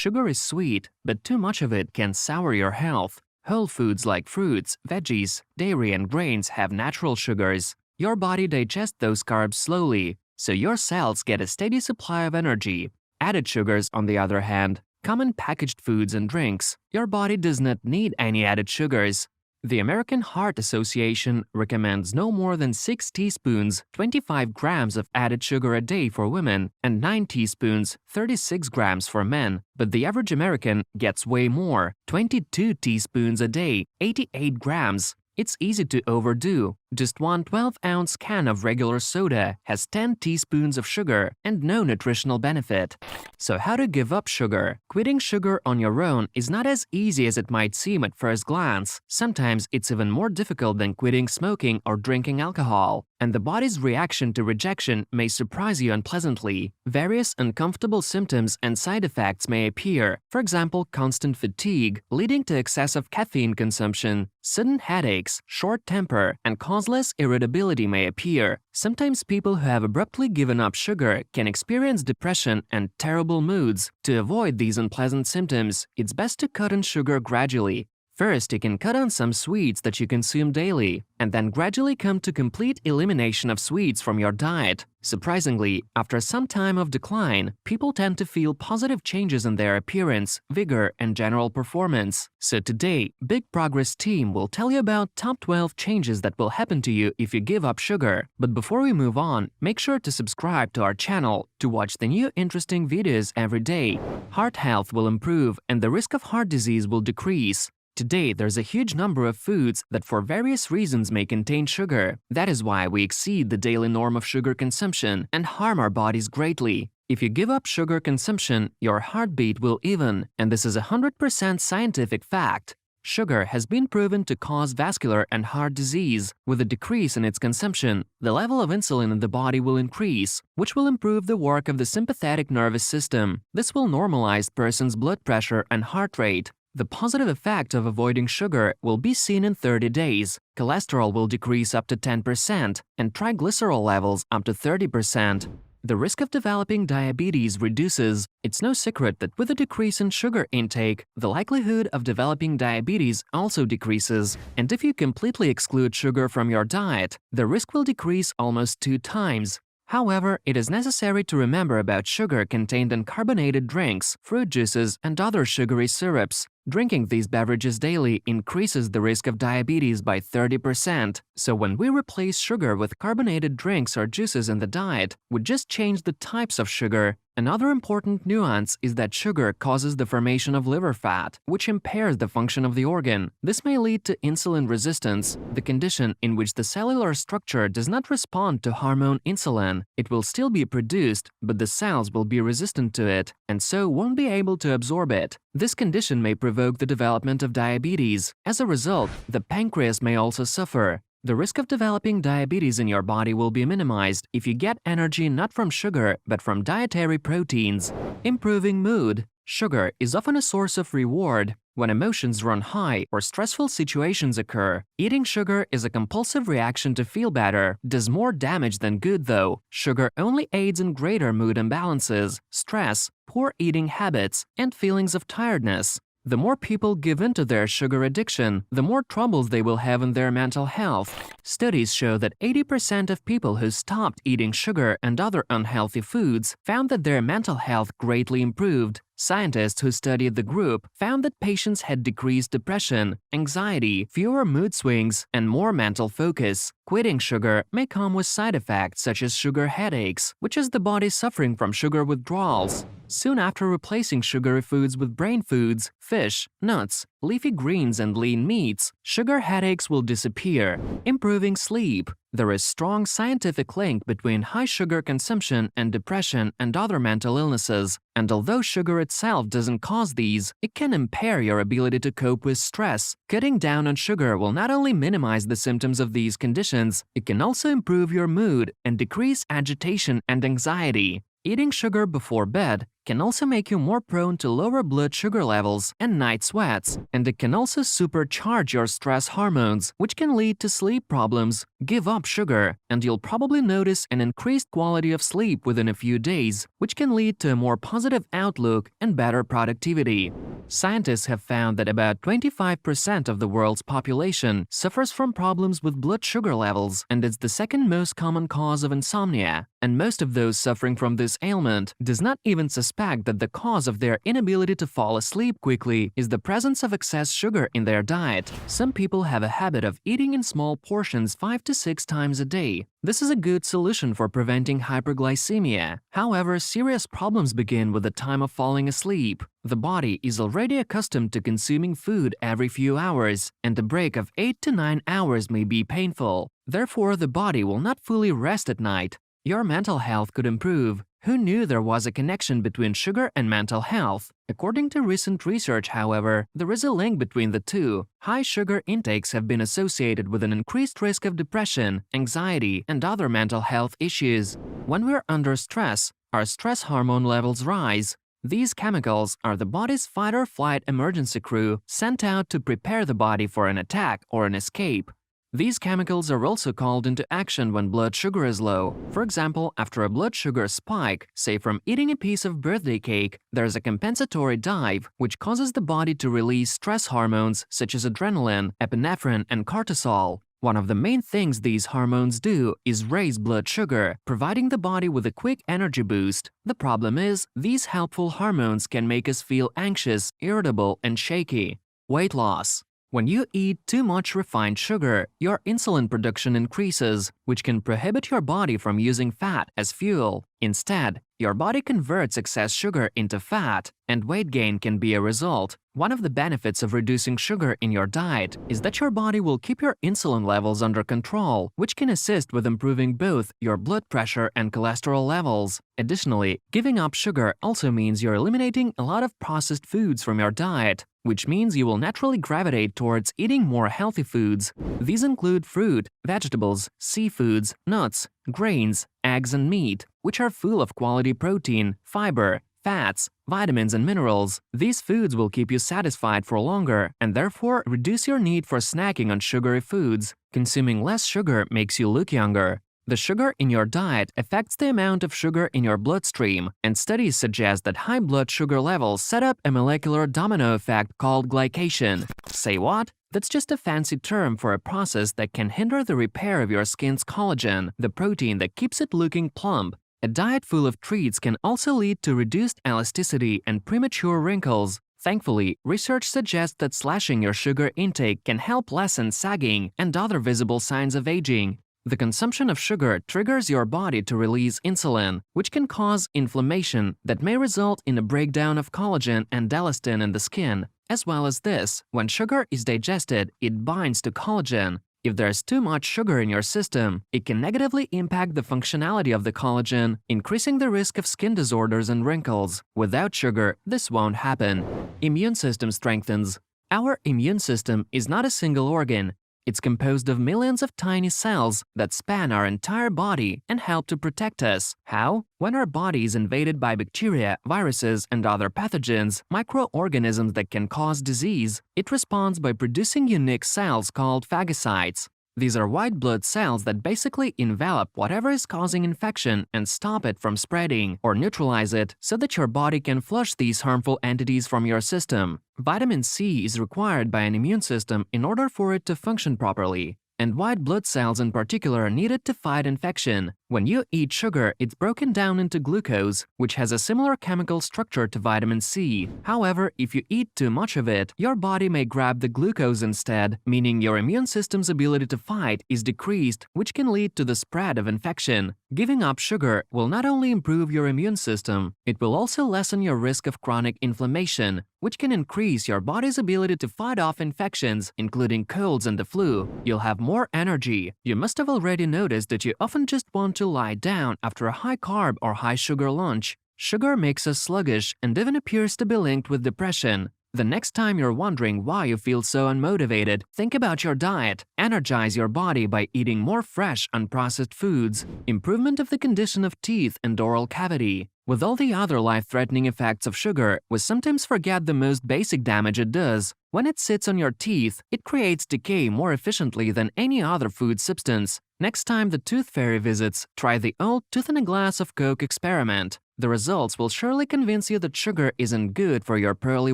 Sugar is sweet, but too much of it can sour your health. Whole foods like fruits, veggies, dairy and grains have natural sugars. Your body digests those carbs slowly, so your cells get a steady supply of energy. Added sugars, on the other hand, come in packaged foods and drinks. Your body does not need any added sugars. The American Heart Association recommends no more than 6 teaspoons, 25 grams of added sugar a day for women and 9 teaspoons, 36 grams for men. But the average American gets way more, 22 teaspoons a day, 88 grams. It's easy to overdo. Just one 12-ounce can of regular soda has 10 teaspoons of sugar and no nutritional benefit. So how to give up sugar? Quitting sugar on your own is not as easy as it might seem at first glance. Sometimes it's even more difficult than quitting smoking or drinking alcohol. And the body's reaction to rejection may surprise you unpleasantly. Various uncomfortable symptoms and side effects may appear. For example, constant fatigue, leading to excessive caffeine consumption, sudden headaches, short temper, and causeless irritability may appear. Sometimes people who have abruptly given up sugar can experience depression and terrible moods. To avoid these unpleasant symptoms, it's best to cut on sugar gradually. First, you can cut on some sweets that you consume daily, and then gradually come to complete elimination of sweets from your diet. Surprisingly, after some time of decline, people tend to feel positive changes in their appearance, vigor, and general performance. So today, Big Progress team will tell you about top 12 changes that will happen to you if you give up sugar. But before we move on, make sure to subscribe to our channel to watch the new interesting videos every day. Heart health will improve and the risk of heart disease will decrease. Today, there's a huge number of foods that for various reasons may contain sugar. That is why we exceed the daily norm of sugar consumption and harm our bodies greatly. If you give up sugar consumption, your heartbeat will even, and this is a 100% scientific fact. Sugar has been proven to cause vascular and heart disease. With a decrease in its consumption, the level of insulin in the body will increase, which will improve the work of the sympathetic nervous system. This will normalize person's blood pressure and heart rate. The positive effect of avoiding sugar will be seen in 30 days. Cholesterol will decrease up to 10% and triglycerol levels up to 30%. The risk of developing diabetes reduces. It's no secret that with a decrease in sugar intake, the likelihood of developing diabetes also decreases. And if you completely exclude sugar from your diet, the risk will decrease almost 2 times. However, it is necessary to remember about sugar contained in carbonated drinks, fruit juices, and other sugary syrups. Drinking these beverages daily increases the risk of diabetes by 30%. So when we replace sugar with carbonated drinks or juices in the diet, we just change the types of sugar. Another important nuance is that sugar causes the formation of liver fat, which impairs the function of the organ. This may lead to insulin resistance, the condition in which the cellular structure does not respond to hormone insulin. It will still be produced, but the cells will be resistant to it, and so won't be able to absorb it. This condition may provoke the development of diabetes. As a result, the pancreas may also suffer. The risk of developing diabetes in your body will be minimized if you get energy not from sugar but from dietary proteins. Improving mood. Sugar is often a source of reward. When emotions run high or stressful situations occur, eating sugar is a compulsive reaction to feel better. Does more damage than good though. Sugar only aids in greater mood imbalances, stress, poor eating habits, and feelings of tiredness. The more people give in to their sugar addiction, the more troubles they will have in their mental health. Studies show that 80% of people who stopped eating sugar and other unhealthy foods found that their mental health greatly improved. Scientists who studied the group found that patients had decreased depression, anxiety, fewer mood swings, and more mental focus. Quitting sugar may come with side effects such as sugar headaches, which is the body suffering from sugar withdrawals. Soon after replacing sugary foods with brain foods, fish, nuts, leafy greens, and lean meats, sugar headaches will disappear. Improving sleep. There is strong scientific link between high sugar consumption and depression and other mental illnesses. And although sugar itself doesn't cause these, it can impair your ability to cope with stress. Cutting down on sugar will not only minimize the symptoms of these conditions, it can also improve your mood and decrease agitation and anxiety. Eating sugar before bed can also make you more prone to lower blood sugar levels and night sweats, and it can also supercharge your stress hormones, which can lead to sleep problems. Give up sugar, and you'll probably notice an increased quality of sleep within a few days, which can lead to a more positive outlook and better productivity. Scientists have found that about 25% of the world's population suffers from problems with blood sugar levels, and it's the second most common cause of insomnia. And most of those suffering from this ailment does not even suspect that the cause of their inability to fall asleep quickly is the presence of excess sugar in their diet. Some people have a habit of eating in small portions 5 to 6 times a day. This is a good solution for preventing hyperglycemia. However, serious problems begin with the time of falling asleep. The body is already accustomed to consuming food every few hours, and a break of 8 to 9 hours may be painful. Therefore, the body will not fully rest at night. Your mental health could improve. Who knew there was a connection between sugar and mental health? According to recent research, however, there is a link between the two. High sugar intakes have been associated with an increased risk of depression, anxiety, and other mental health issues. When we're under stress, our stress hormone levels rise. These chemicals are the body's fight-or-flight emergency crew sent out to prepare the body for an attack or an escape. These chemicals are also called into action when blood sugar is low. For example, after a blood sugar spike, say from eating a piece of birthday cake, there's a compensatory dive which causes the body to release stress hormones such as adrenaline, epinephrine, and cortisol. One of the main things these hormones do is raise blood sugar, providing the body with a quick energy boost. The problem is, these helpful hormones can make us feel anxious, irritable, and shaky. Weight loss. When you eat too much refined sugar, your insulin production increases, which can prohibit your body from using fat as fuel. Instead, your body converts excess sugar into fat, and weight gain can be a result. One of the benefits of reducing sugar in your diet is that your body will keep your insulin levels under control, which can assist with improving both your blood pressure and cholesterol levels. Additionally, giving up sugar also means you're eliminating a lot of processed foods from your diet, which means you will naturally gravitate towards eating more healthy foods. These include fruit, vegetables, seafoods, nuts, grains, eggs, and meat, which are full of quality protein, fiber, fats, vitamins, and minerals. These foods will keep you satisfied for longer and therefore reduce your need for snacking on sugary foods. Consuming less sugar makes you look younger. The sugar in your diet affects the amount of sugar in your bloodstream, and studies suggest that high blood sugar levels set up a molecular domino effect called glycation. Say what? That's just a fancy term for a process that can hinder the repair of your skin's collagen, the protein that keeps it looking plump. A diet full of treats can also lead to reduced elasticity and premature wrinkles. Thankfully, research suggests that slashing your sugar intake can help lessen sagging and other visible signs of aging. The consumption of sugar triggers your body to release insulin, which can cause inflammation that may result in a breakdown of collagen and elastin in the skin. As well as this, when sugar is digested, it binds to collagen. If there's too much sugar in your system, it can negatively impact the functionality of the collagen, increasing the risk of skin disorders and wrinkles. Without sugar, this won't happen. Immune system strengthens. Our immune system is not a single organ. It's composed of millions of tiny cells that span our entire body and help to protect us. How? When our body is invaded by bacteria, viruses, and other pathogens, microorganisms that can cause disease, it responds by producing unique cells called phagocytes. These are white blood cells that basically envelop whatever is causing infection and stop it from spreading or neutralize it so that your body can flush these harmful entities from your system. Vitamin C is required by an immune system in order for it to function properly, and white blood cells in particular are needed to fight infection. When you eat sugar, it's broken down into glucose, which has a similar chemical structure to vitamin C. However, if you eat too much of it, your body may grab the glucose instead, meaning your immune system's ability to fight is decreased, which can lead to the spread of infection. Giving up sugar will not only improve your immune system, it will also lessen your risk of chronic inflammation, which can increase your body's ability to fight off infections, including colds and the flu. You'll have more energy. You must have already noticed that you often just want to lie down after a high-carb or high-sugar lunch. Sugar makes us sluggish and even appears to be linked with depression. The next time you're wondering why you feel so unmotivated, think about your diet. Energize your body by eating more fresh, unprocessed foods. Improvement of the condition of teeth and oral cavity. With all the other life-threatening effects of sugar, we sometimes forget the most basic damage it does. When it sits on your teeth, it creates decay more efficiently than any other food substance. Next time the tooth fairy visits, try the old tooth in a glass of Coke experiment. The results will surely convince you that sugar isn't good for your pearly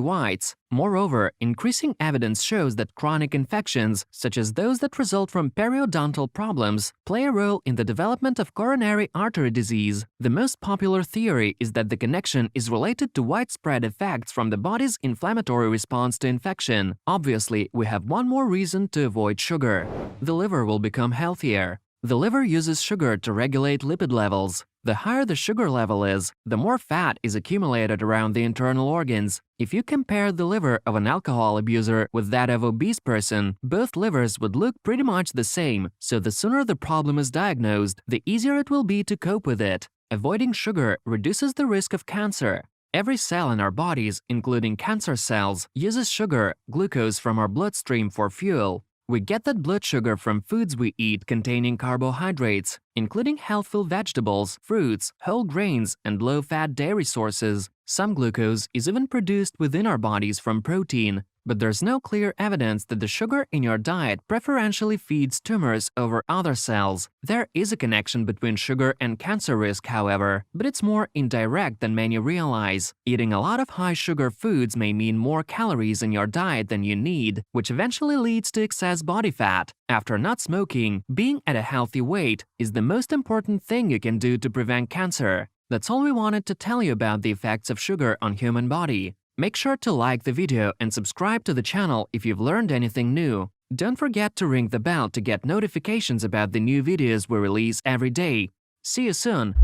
whites. Moreover, increasing evidence shows that chronic infections, such as those that result from periodontal problems, play a role in the development of coronary artery disease. The most popular theory is that the connection is related to widespread effects from the body's inflammatory response to infection. Obviously, we have one more reason to avoid sugar. The liver will become healthier. The liver uses sugar to regulate lipid levels. The higher the sugar level is, the more fat is accumulated around the internal organs. If you compare the liver of an alcohol abuser with that of an obese person, both livers would look pretty much the same, so the sooner the problem is diagnosed, the easier it will be to cope with it. Avoiding sugar reduces the risk of cancer. Every cell in our bodies, including cancer cells, uses sugar, glucose from our bloodstream for fuel. We get that blood sugar from foods we eat containing carbohydrates, including healthful vegetables, fruits, whole grains, and low-fat dairy sources. Some glucose is even produced within our bodies from protein. But there's no clear evidence that the sugar in your diet preferentially feeds tumors over other cells. There is a connection between sugar and cancer risk, however, but it's more indirect than many realize. Eating a lot of high-sugar foods may mean more calories in your diet than you need, which eventually leads to excess body fat. After not smoking, being at a healthy weight is the most important thing you can do to prevent cancer. That's all we wanted to tell you about the effects of sugar on human body. Make sure to like the video and subscribe to the channel if you've learned anything new. Don't forget to ring the bell to get notifications about the new videos we release every day. See you soon!